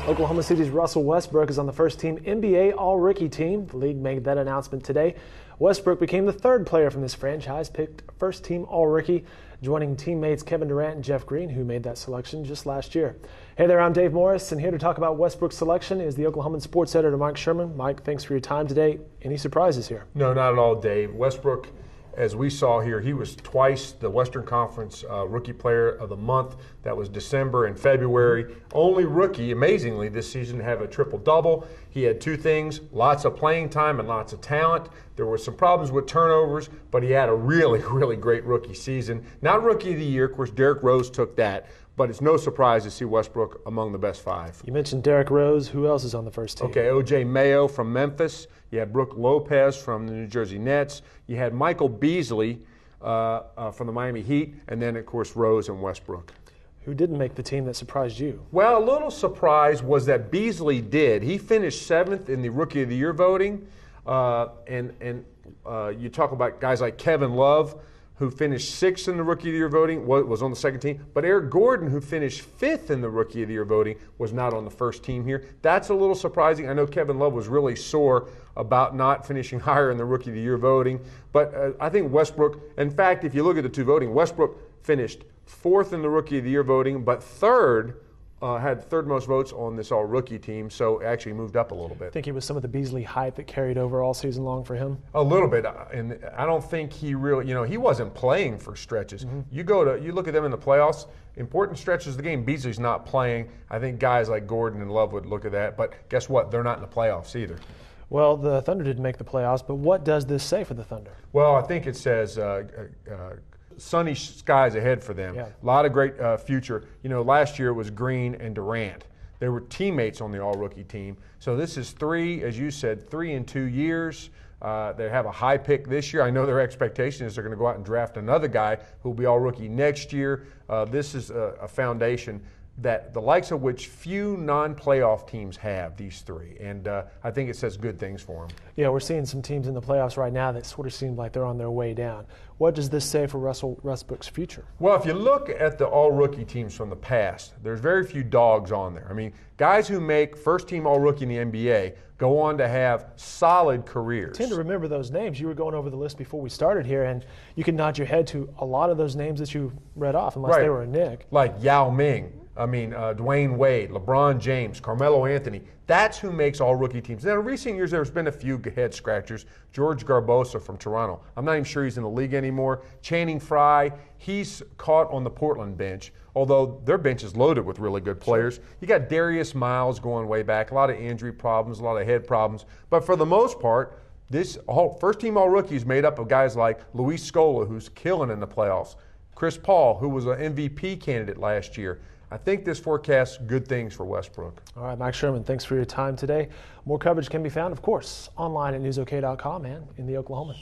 Oklahoma City's Russell Westbrook is on the first-team NBA All-Rookie team. The league made that announcement today. Westbrook became the third player from this franchise picked first-team All-Rookie, joining teammates Kevin Durant and Jeff Green, who made that selection just last year. Hey there, I'm Dave Morris, and here to talk about Westbrook's selection is the Oklahoman sports editor Mike Sherman. Mike, thanks for your time today. Any surprises here? No, not at all, Dave. Westbrook, as we saw here, he was twice the Western Conference Rookie Player of the Month. That was December and February. Only rookie, amazingly, this season to have a triple-double. He had two things, lots of playing time and lots of talent. There were some problems with turnovers, but he had a really, really great rookie season. Not Rookie of the Year, of course, Derrick Rose took that, but it's no surprise to see Westbrook among the best five. You mentioned Derrick Rose. Who else is on the first team? Okay, O.J. Mayo from Memphis. You had Brooke Lopez from the New Jersey Nets. You had Michael Beasley from the Miami Heat, and then, of course, Rose and Westbrook. Who didn't make the team that surprised you? Well, a little surprise was that Beasley did. He finished seventh in the Rookie of the Year voting, and you talk about guys like Kevin Love, who finished sixth in the Rookie of the Year voting, was on the second team. But Eric Gordon, who finished fifth in the Rookie of the Year voting, was not on the first team here. That's a little surprising. I know Kevin Love was really sore about not finishing higher in the Rookie of the Year voting. But I think Westbrook, in fact, if you look at the two voting, Westbrook finished fourth in the Rookie of the Year voting, but third, had third most votes on this all-rookie team, so actually moved up a little bit. I think it was some of the Beasley hype that carried over all season long for him? A little bit, and I don't think he really, he wasn't playing for stretches. You look at them in the playoffs, important stretches of the game, Beasley's not playing. I think guys like Gordon and Love would look at that, but guess what? They're not in the playoffs either. Well, the Thunder didn't make the playoffs, but what does this say for the Thunder? Well, I think it says sunny skies ahead for them. Yeah. A lot of great future. Last year it was Green and Durant. They were teammates on the all-rookie team. So this is three, as you said, 3 in 2 years. They have a high pick this year. I know their expectation is they're going to go out and draft another guy who will be all-rookie next year. This is a foundation that the likes of which few non-playoff teams have, these three. And I think it says good things for them. Yeah, we're seeing some teams in the playoffs right now that sort of seem like they're on their way down. What does this say for Russell Westbrook's future? Well, if you look at the all-rookie teams from the past, there's very few dogs on there. I mean, guys who make first-team all-rookie in the NBA go on to have solid careers. I tend to remember those names. You were going over the list before we started here, and you can nod your head to a lot of those names that you read off, unless they were a Nick. Like Yao Ming. Dwayne Wade, LeBron James, Carmelo Anthony. That's who makes all-rookie teams. Now, in recent years, there's been a few head-scratchers. George Garbosa from Toronto. I'm not even sure he's in the league anymore. Channing Frye, he's caught on the Portland bench, although their bench is loaded with really good players. You got Darius Miles going way back, a lot of injury problems, a lot of head problems. But for the most part, this first-team all-rookie is made up of guys like Luis Scola, who's killing in the playoffs, Chris Paul, who was an MVP candidate last year. I think this forecasts good things for Westbrook. All right, Mike Sherman, thanks for your time today. More coverage can be found, of course, online at newsok.com and in the Oklahoman.